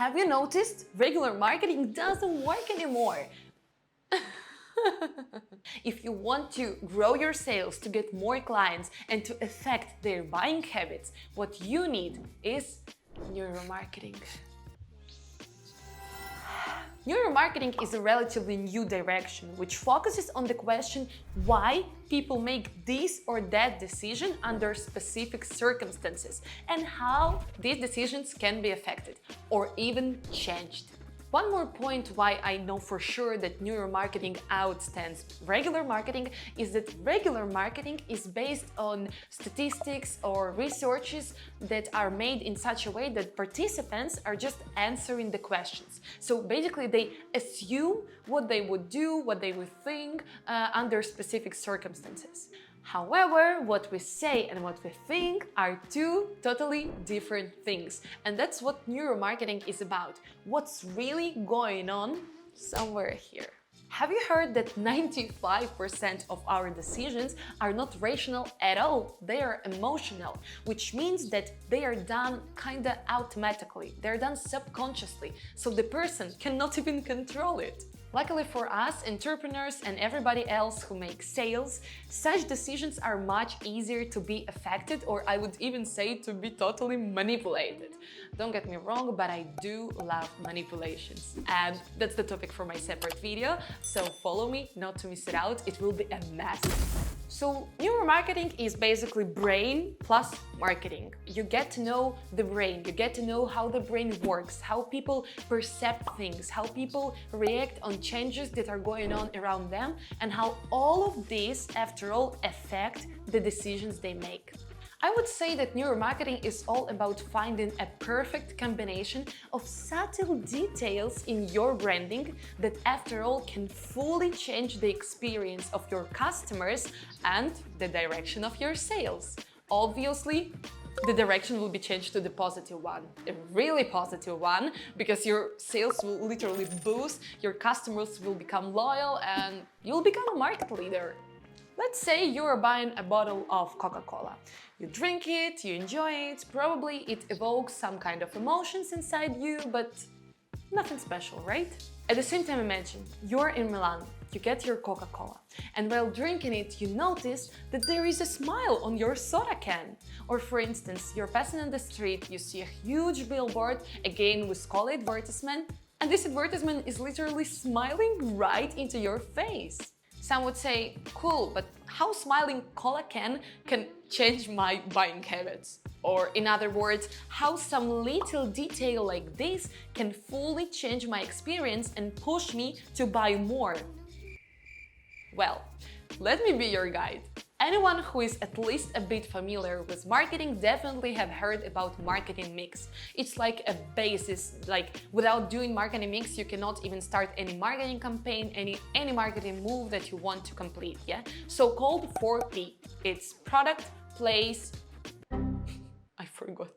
Have you noticed? Regular marketing doesn't work anymore. If you want to grow your sales, to get more clients, and to affect their buying habits, what you need is neuromarketing. Neuromarketing is a relatively new direction which focuses on the question why people make this or that decision under specific circumstances and how these decisions can be affected or even changed. One more point why I know for sure that neuromarketing outstands regular marketing is that regular marketing is based on statistics or researches that are made in such a way that participants are just answering the questions. So basically they assume what they would do, what they would think under specific circumstances. However, what we say and what we think are two totally different things. And that's what neuromarketing is about. What's really going on somewhere here. Have you heard that 95% of our decisions are not rational at all? They are emotional, which means that they are done kinda automatically. They're done subconsciously, so the person cannot even control it. Luckily for us, entrepreneurs and everybody else who makes sales, such decisions are much easier to be affected, or I would even say to be totally manipulated. Don't get me wrong, but I do love manipulations. And that's the topic for my separate video, so follow me not to miss it out, it will be a mess. So neuromarketing is basically brain plus marketing. You get to know the brain, you get to know how the brain works, how people perceive things, how people react on changes that are going on around them, and how all of these, after all, affect the decisions they make. I would say that neuromarketing is all about finding a perfect combination of subtle details in your branding that, after all, can fully change the experience of your customers and the direction of your sales. Obviously, the direction will be changed to the positive one, a really positive one, because your sales will literally boost, your customers will become loyal, and you'll become a market leader. Let's say you're buying a bottle of Coca-Cola. You drink it, you enjoy it, probably it evokes some kind of emotions inside you, but nothing special, right? At the same time, imagine you're in Milan, you get your Coca-Cola, and while drinking it, you notice that there is a smile on your soda can. Or for instance, you're passing on the street, you see a huge billboard, again with cola advertisement, and this advertisement is literally smiling right into your face. Some would say, cool, but how smiling cola can change my buying habits? Or in other words, how some little detail like this can fully change my experience and push me to buy more? Well, let me be your guide. Anyone who is at least a bit familiar with marketing definitely have heard about marketing mix. It's like a basis, like without doing marketing mix, you cannot even start any marketing campaign, any marketing move that you want to complete, yeah? So-called 4P. It's product, place, I forgot.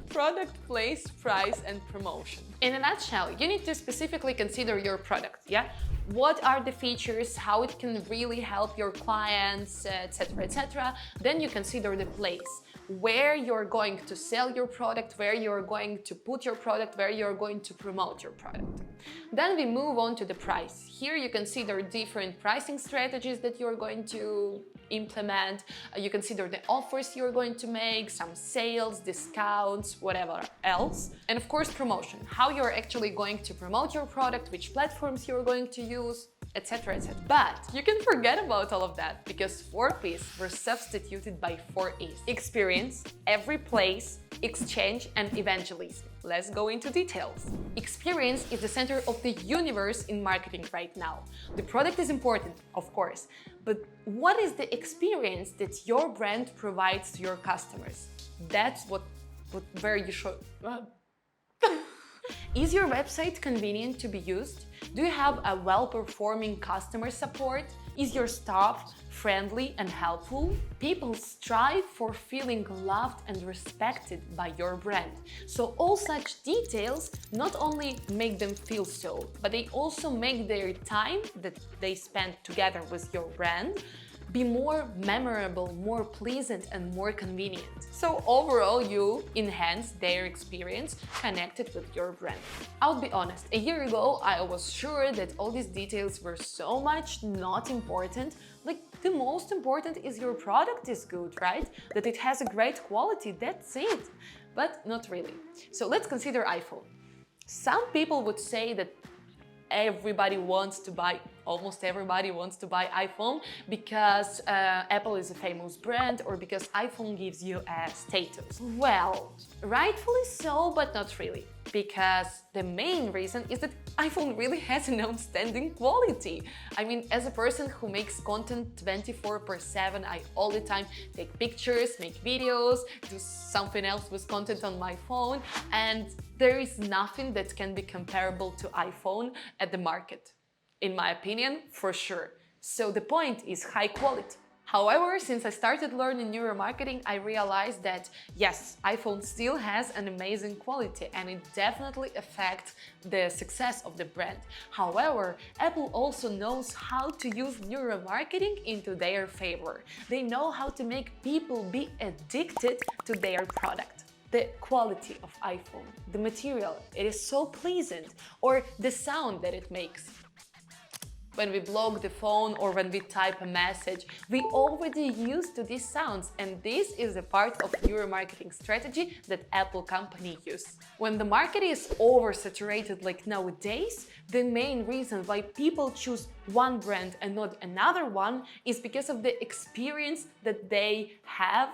Product, place, price, and promotion. In a nutshell, you need to specifically consider your product, yeah? What are the features, how it can really help your clients, etc., etc. Then you consider the place, where you're going to sell your product, where you're going to put your product, where you're going to promote your product. Then we move on to the price. Here you consider different pricing strategies that you're going to implement. You consider the offers you're going to make, some sales, discounts, whatever else. And of course, promotion. How you're actually going to promote your product, which platforms you're going to use, etc., etc. But you can forget about all of that because 4 P's were substituted by 4 E's. Experience, every place, exchange, and evangelism. Let's go into details. Experience is the center of the universe in marketing right now. The product is important, of course, but what is the experience that your brand provides to your customers? That's where you should... Is your website convenient to be used? Do you have a well-performing customer support? Is your staff friendly and helpful? People strive for feeling loved and respected by your brand. So all such details not only make them feel so, but they also make their time that they spend together with your brand be more memorable, more pleasant, and more convenient. So overall, you enhance their experience connected with your brand. I'll be honest, a year ago, I was sure that all these details were so much not important. Like, the most important is your product is good, right? That it has a great quality, that's it. But not really. So let's consider iPhone. Some people would say that almost everybody wants to buy iPhone because Apple is a famous brand or because iPhone gives you a status. Well, rightfully so, but not really. Because the main reason is that iPhone really has an outstanding quality. I mean, as a person who makes content 24/7, I all the time take pictures, make videos, do something else with content on my phone, and there is nothing that can be comparable to iPhone at the market. In my opinion, for sure. So the point is high quality. However, since I started learning neuromarketing, I realized that yes, iPhone still has an amazing quality and it definitely affects the success of the brand. However, Apple also knows how to use neuromarketing into their favor. They know how to make people be addicted to their product. The quality of iPhone, the material, it is so pleasant, or the sound that it makes. When we block the phone or when we type a message, we already used to these sounds, and this is a part of neuromarketing strategy that Apple company use. When the market is oversaturated like nowadays, the main reason why people choose one brand and not another one is because of the experience that they have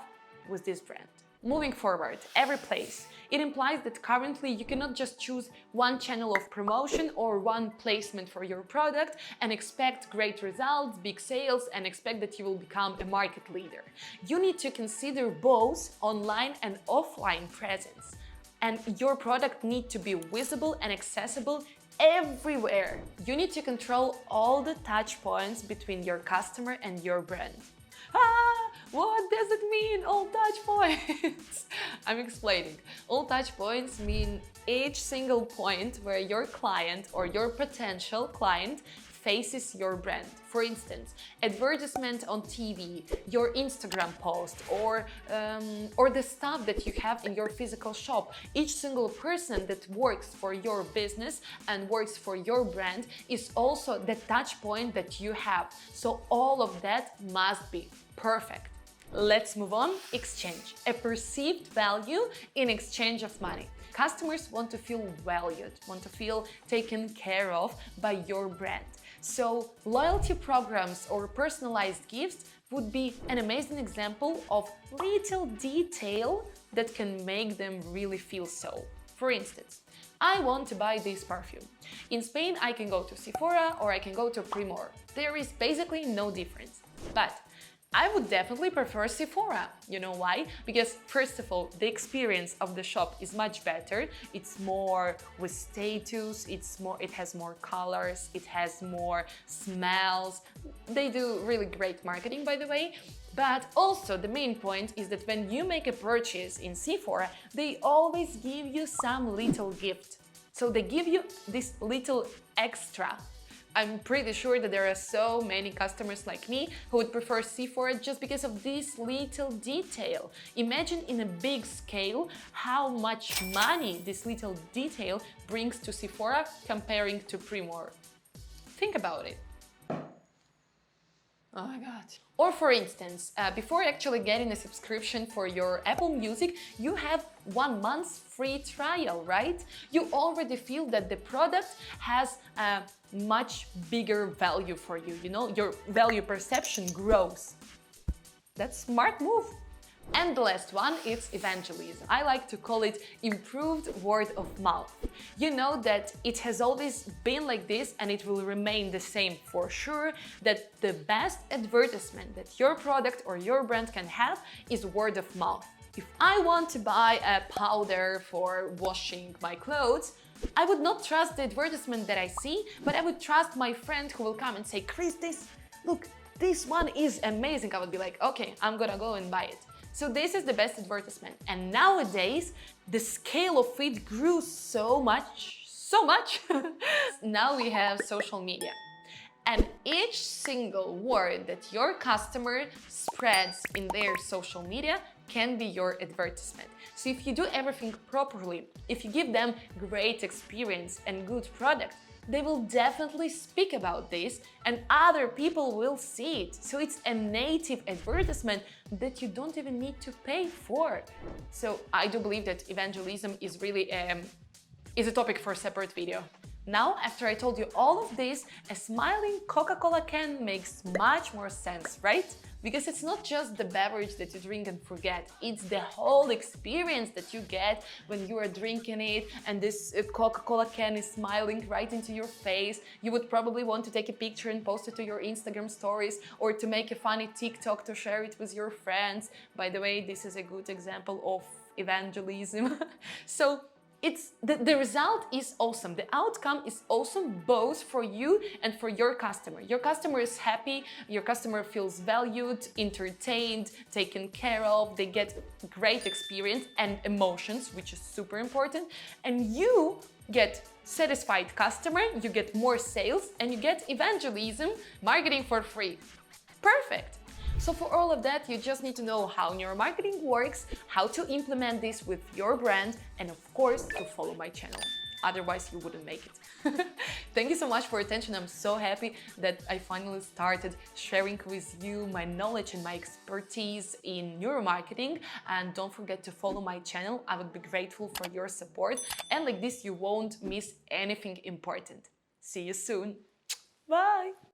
with this brand. Moving forward, every place. It implies that currently you cannot just choose one channel of promotion or one placement for your product and expect great results, big sales, and expect that you will become a market leader. You need to consider both online and offline presence. And your product needs to be visible and accessible everywhere. You need to control all the touch points between your customer and your brand. What does it mean, all touch points? I'm explaining. All touch points mean each single point where your client or your potential client faces your brand. For instance, advertisement on TV, your Instagram post, or the stuff that you have in your physical shop. Each single person that works for your business and works for your brand is also the touch point that you have. So all of that must be perfect. Let's move on. Exchange. A perceived value in exchange of money. Customers want to feel valued, want to feel taken care of by your brand. So loyalty programs or personalized gifts would be an amazing example of little detail that can make them really feel so. For instance, I want to buy this perfume. In Spain, I can go to Sephora or I can go to Primor. There is basically no difference. But I would definitely prefer Sephora. You know why? Because first of all, the experience of the shop is much better. It's more with status, it has more colors, it has more smells. They do really great marketing, by the way. But also the main point is that when you make a purchase in Sephora, they always give you some little gift. So they give you this little extra. I'm pretty sure that there are so many customers like me who would prefer Sephora just because of this little detail. Imagine in a big scale how much money this little detail brings to Sephora comparing to Primor. Think about it. Oh my god. Or for instance, before actually getting a subscription for your Apple Music, you have 1 month's free trial, right? You already feel that the product has a much bigger value for you, you know, your value perception grows. That's a smart move. And the last one is evangelism. I like to call it improved word of mouth. You know that it has always been like this and it will remain the same for sure, that the best advertisement that your product or your brand can have is word of mouth. If I want to buy a powder for washing my clothes, I would not trust the advertisement that I see, but I would trust my friend who will come and say, Chris, this one is amazing. I would be like, okay, I'm gonna go and buy it. So this is the best advertisement. And nowadays, the scale of it grew so much. Now we have social media. And each single word that your customer spreads in their social media can be your advertisement. So if you do everything properly, if you give them great experience and good product, they will definitely speak about this and other people will see it. So it's a native advertisement that you don't even need to pay for. So I do believe that evangelism is really is a topic for a separate video. Now, after I told you all of this, a smiling Coca-Cola can makes much more sense, right? Because it's not just the beverage that you drink and forget, it's the whole experience that you get when you are drinking it and this Coca-Cola can is smiling right into your face. You would probably want to take a picture and post it to your Instagram stories or to make a funny TikTok to share it with your friends. By the way, this is a good example of evangelism. So the result is awesome. The outcome is awesome both for you and for your customer. Your customer is happy, your customer feels valued, entertained, taken care of, they get great experience and emotions, which is super important. And you get satisfied customer, you get more sales, and you get evangelism marketing for free. Perfect. So for all of that, you just need to know how neuromarketing works, how to implement this with your brand, and of course, to follow my channel. Otherwise, you wouldn't make it. Thank you so much for your attention. I'm so happy that I finally started sharing with you my knowledge and my expertise in neuromarketing. And don't forget to follow my channel. I would be grateful for your support. And like this, you won't miss anything important. See you soon. Bye.